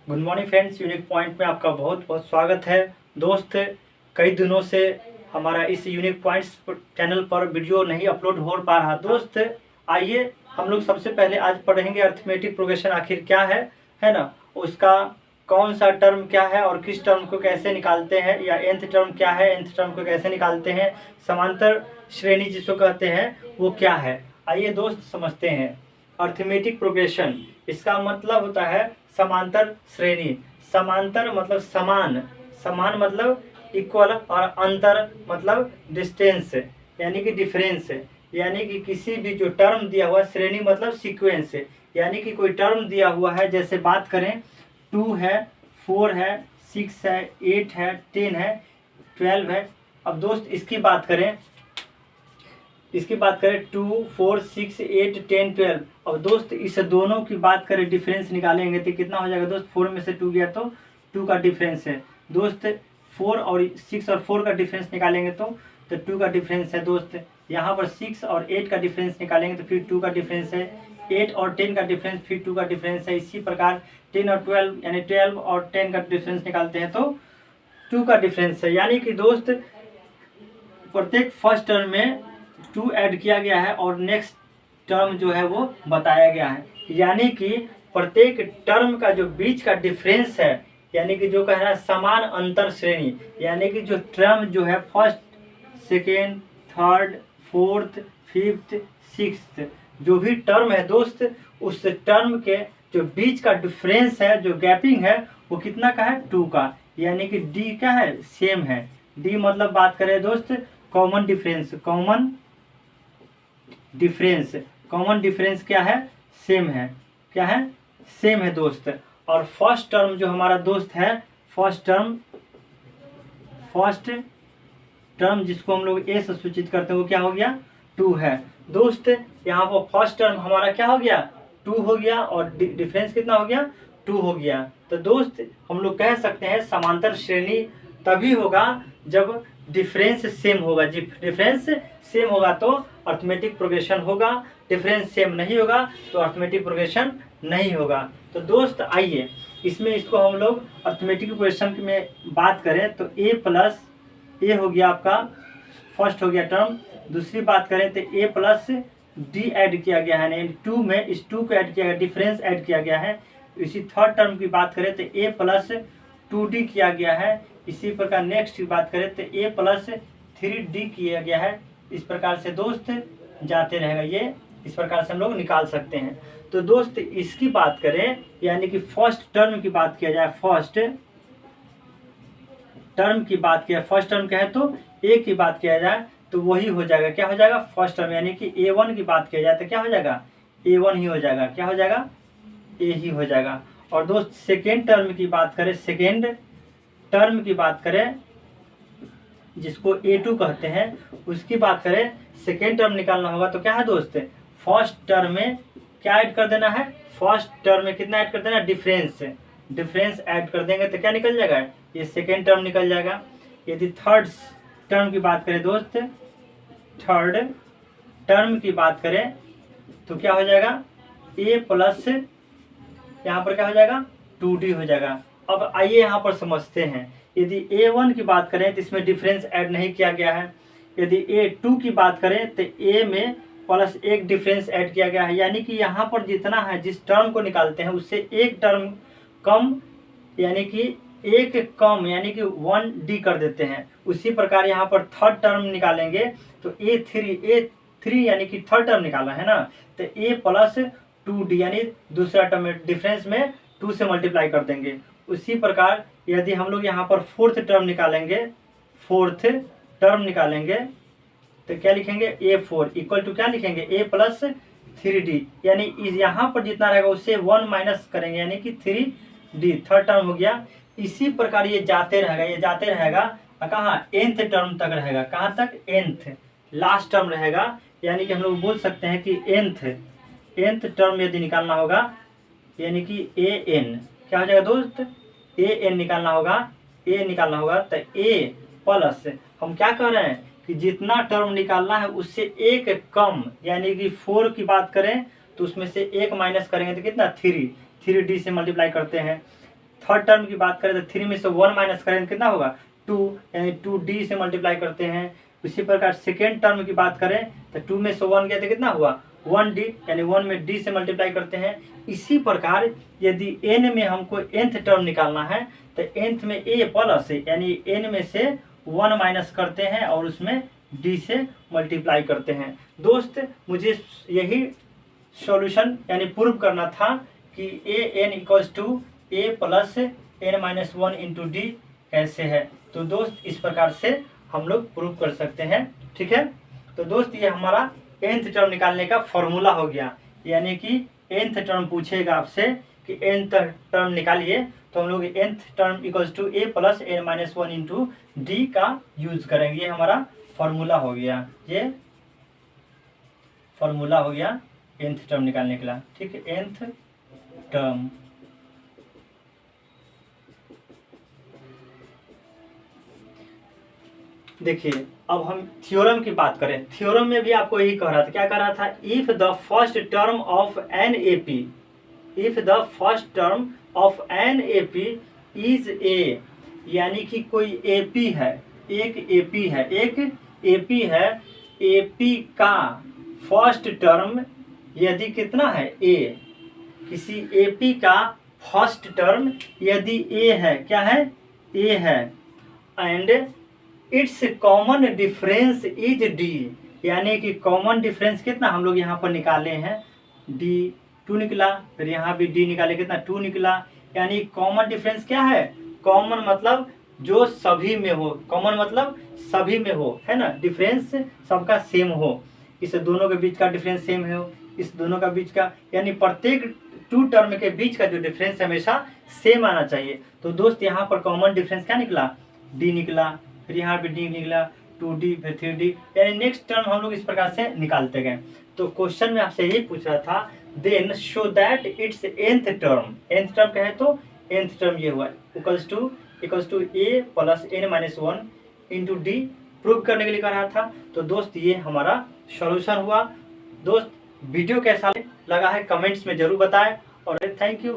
Good morning friends, unique point में आपका बहुत बहुत स्वागत है। दोस्त, कई दिनों से हमारा इस यूनिक पॉइंट्स चैनल पर वीडियो नहीं अपलोड हो पा रहा। दोस्त, आइए हम लोग सबसे पहले आज पढ़ेंगे अर्थमेटिक प्रोग्रेशन आखिर क्या है ना, उसका कौन सा टर्म क्या है और किस टर्म को कैसे निकालते हैं, या nth टर्म क्या है, nth टर्म को कैसे निकालते हैं, समांतर श्रेणी जिसको कहते हैं वो क्या है। आइए दोस्त समझते हैं। अर्थमेटिक प्रोग्रेशन, इसका मतलब होता है समांतर श्रेणी। समांतर मतलब समान, समान मतलब इक्वल, और अंतर मतलब डिस्टेंस यानी कि डिफरेंस, यानी कि किसी भी जो टर्म दिया हुआ, श्रेणी मतलब सीक्वेंस, यानी कि कोई टर्म दिया हुआ है, जैसे बात करें 2 है, 4 है, 6 है, 8 है, 10 है, 12 है। अब दोस्त इसकी बात करें 2, 4, 6, 8, 10, 12। अब दोस्त इस दोनों की बात करें, डिफरेंस निकालेंगे तो कितना हो जाएगा दोस्त? 4 में से 2 गया तो 2 का डिफरेंस है दोस्त। 4 और 6 और 4 का डिफरेंस निकालेंगे तो 2 का डिफरेंस है दोस्त। यहाँ पर 6 और 8 का डिफरेंस निकालेंगे तो फिर 2 का डिफरेंस है। 8 और 10 का डिफरेंस, फिर 2 का डिफरेंस है। इसी प्रकार 10 और 12 यानी 12 और 10 का डिफरेंस निकालते हैं तो 2 का डिफरेंस है। यानी कि दोस्त प्रत्येक फर्स्ट टर्म में 2 ऐड किया गया है और नेक्स्ट टर्म जो है वो बताया गया है। यानी कि प्रत्येक टर्म का जो बीच का डिफरेंस है, यानी कि जो कह रहा है समान अंतर श्रेणी, यानी कि जो टर्म जो है first, second, third, fourth, fifth, sixth, जो भी टर्म है दोस्त, उस टर्म के जो बीच का डिफरेंस है, जो गैपिंग है, वो कितना का है? 2 का। यानी कि डी क्या है? सेम है। डी मतलब बात करें दोस्त common difference, common difference, common difference क्या है? सेम है। क्या है? सेम है दोस्त। और फर्स्ट टर्म जो हमारा दोस्त है, फर्स्ट टर्म जिसको हम लोग ए से सूचित करते हैं, वो क्या हो गया? 2 है दोस्त। यहाँ पर फर्स्ट टर्म हमारा क्या हो गया? 2 हो गया, और डिफरेंस कितना हो गया? 2 हो गया। तो दोस्त हम लोग कह सकते हैं समांतर श्रेणी तभी होगा जब डिफरेंस सेम होगा। डिफरेंस सेम होगा तो अर्थमेटिक प्रोग्रेशन होगा, डिफरेंस सेम नहीं होगा तो अर्थमेटिक प्रोग्रेशन नहीं होगा। तो दोस्त आइए इसमें इसको हम लोग अर्थमेटिक प्रोग्रेशन में बात करें तो ए प्लस ए हो गया आपका, फर्स्ट हो गया टर्म। दूसरी बात करें तो ए प्लस डी ऐड किया गया है, यानी 2 में इस 2 को ऐड किया गया, डिफरेंस ऐड किया गया है। इसी थर्ड टर्म की बात करें तो ए प्लस 2d किया गया है। इसी प्रकार नेक्स्ट की बात करें तो ए प्लस 3d किया गया है। इस प्रकार से दोस्त जाते रहेगा, ये इस प्रकार से हम लोग निकाल सकते हैं। तो दोस्त इसकी बात करें, यानी कि फर्स्ट टर्म की बात किया जाए, फर्स्ट टर्म की बात किया, फर्स्ट टर्म क्या है तो ए की बात किया जाए तो वही हो जाएगा, क्या हो जाएगा? First term. यानी कि a1 की बात किया जाए तो क्या हो जाएगा? a1 ही हो जाएगा। क्या हो जाएगा? ए ही हो जाएगा। और दोस्त सेकेंड टर्म की बात करें, सेकेंड टर्म की बात करें जिसको a2 कहते हैं, उसकी बात करें, सेकेंड टर्म निकालना होगा तो क्या है दोस्त? फर्स्ट टर्म में क्या ऐड कर देना है? फर्स्ट टर्म में कितना ऐड कर देना? डिफरेंस, डिफरेंस ऐड कर देंगे तो क्या निकल जाएगा? ये सेकेंड टर्म निकल जाएगा। यदि थर्ड टर्म की बात करें दोस्त, थर्ड टर्म की बात करें तो क्या हो जाएगा? ए प्लस यहाँ पर क्या हो जाएगा? 2d हो जाएगा। अब आइए यहाँ पर समझते हैं। यदि a1 की बात करें तो इसमें डिफरेंस ऐड नहीं किया गया है। यदि a2 की बात करें तो a में प्लस 1 डिफरेंस ऐड किया गया है। यानी कि यहाँ पर जितना है, जिस टर्म को निकालते हैं उससे एक टर्म कम, यानी कि एक कम, यानी कि 1d कर देते हैं। उसी प्रकार यहाँ पर थर्ड टर्म निकालेंगे तो a3 यानी कि थर्ड टर्म निकाला है ना, तो a प्लस 2d यानी दूसरा टर्म डिफरेंस में 2 से मल्टीप्लाई कर देंगे। उसी प्रकार यदि हम लोग यहाँ पर फोर्थ टर्म निकालेंगे, फोर्थ टर्म निकालेंगे तो क्या लिखेंगे? a4 इक्वल टू क्या लिखेंगे? a प्लस 3d, यानी यहाँ पर जितना रहेगा उससे 1 माइनस करेंगे, यानी कि 3d थर्ड टर्म हो गया। इसी प्रकार ये जाते रहेगा, ये जाते रहेगा कहाँ? nth टर्म तक रहेगा। कहाँ तक? nth, लास्ट टर्म रहेगा। यानी कि हम लोग बोल सकते हैं कि nth टर्म यदि निकालना होगा, यानी कि an क्या हो जाएगा दोस्त? an निकालना होगा, a निकालना होगा तो a प्लस, हम क्या कह रहे हैं कि जितना टर्म निकालना है उससे एक कम, यानी कि 4 की बात करें तो उसमें से एक माइनस करेंगे तो कितना? 3d से मल्टीप्लाई करते हैं। थर्ड टर्म की बात करें तो 3 में से 1 माइनस करें तो कितना होगा 2, यानी 2d से मल्टीप्लाई करते हैं। उसी प्रकार सेकेंड टर्म की बात करें तो 2 में से 1 गया तो कितना हुआ 1d, यानी 1 में d से मल्टीप्लाई करते हैं। इसी प्रकार यदि n में हमको nth टर्म निकालना है तो nth में a प्लस यानी n में से 1 माइनस करते हैं और उसमें d से मल्टीप्लाई करते हैं। दोस्त मुझे यही सॉल्यूशन यानी प्रूव करना था कि a n equals to a plus n minus 1 into d कैसे है। तो दोस्त इस प्रकार से हम लोग प्रूव कर सकते हैं, ठीक है। तो दोस्त ये हमारा nth टर्म निकालने का फॉर्मूला हो गया, यानी कि nth टर्म पूछेगा आपसे कि nth टर्म निकालिए तो हम लोग nth term equals to a plus n minus 1 into d का यूज करेंगे। ये हमारा फॉर्मूला हो गया, ये फॉर्मूला हो गया nth टर्म निकालने के लिए, ठीक है। nth टर्म देखिए, अब हम थ्योरम की बात करें। थ्योरम में भी आपको यही कह रहा था, क्या कह रहा था, if the first term of an AP, if the first term of an AP is a, यानी कि कोई एपी है, एक एपी है, एक एपी है, एपी का फर्स्ट टर्म यदि कितना है ए, किसी एपी का फर्स्ट टर्म यदि ए है, क्या है ए है, and it's common difference is D, यानी कि कॉमन डिफरेंस कितना हम लोग यहाँ पर निकाले हैं डी 2 निकला, फिर यहाँ भी डी निकाले कितना 2 निकला, यानी कॉमन डिफरेंस क्या है, कॉमन मतलब जो सभी में हो, कॉमन मतलब सभी में हो, है ना, डिफरेंस सबका सेम हो, इस दोनों के बीच का डिफरेंस सेम हो, इस दोनों का बीच का, यानी प्रत्येक 2 टर्म के बीच का जो डिफरेंस हमेशा सेम आना चाहिए। तो दोस्त यहाँ पर कॉमन डिफरेंस क्या निकला डी निकला, फिर यहाँ पे डी निकला 2d, फिर 3d, यानी नेक्स्ट टर्म हम लोग इस प्रकार से निकालते गए। तो क्वेश्चन में आपसे यही पूछ रहा था, then show that it's nth term, nth term क्या है तो nth टर्म ये हुआ equals to a plus n minus 1 into d, prove करने के लिए कह रहा था। तो दोस्त ये हमारा सॉल्यूशन हुआ। दोस्त वीडियो कैसा लगा है कमेंट्स में जरूर बताएं, और थैंक यू।